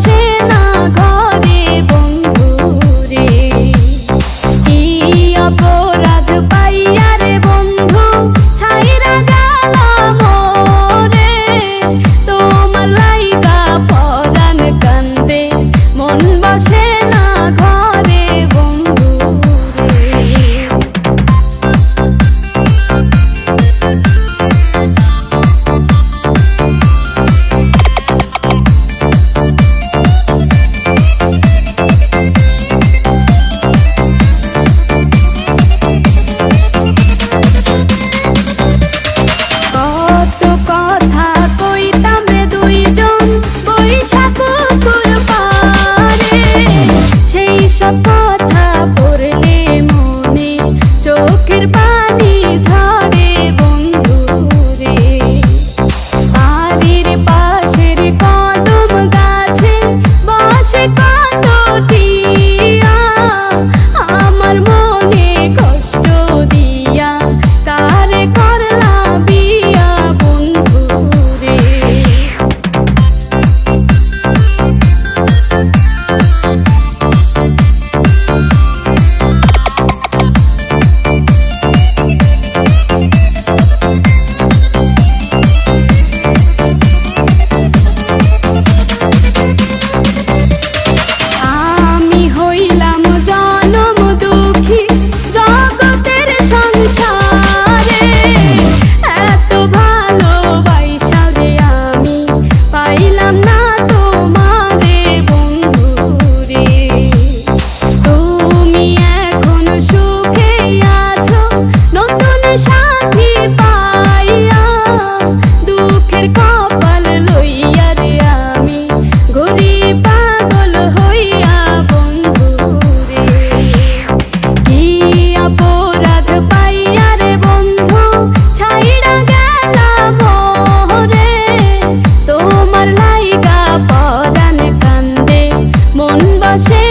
বসে না ঘরে বন্ধু রে। কি অপরাধ পাইয়া রে বন্ধু ছাইরা গেলাম মোরে, তোমার লাইগা পরাণ কান্দে মন বসে না ঘরে বন্ধু রে। কত কথা কইতাম রে দুইজন বৈশা পুকুর পাড়ে, সেই সব কথা পড়লে মনে চোখের পানি ঝরে বন্ধু রে। বাড়ির পাশের কদম গাছে বসে কত টিয়া, আমার মনে কষ্ট দিয়া তারে করলা বিয়া বন্ধু রে। আমি হইলাম জনম দুঃখী জগতের সংসারে, এত ভালোবাসা রে আমি পাইলাম না তোমারে বন্ধু রে। তুমি এখন সুখে আছো নতুন সাথী পাইয়া, দুঃখের কপাল লইয়া রে আমি ঘুরি পাগল হইয়া বন্ধু রে। কি অপরাধ পাইয়া রে বন্ধু ছাইড়া গেলাম মোরে, তোমার লাইগা পরাণ কান্দে মন বসে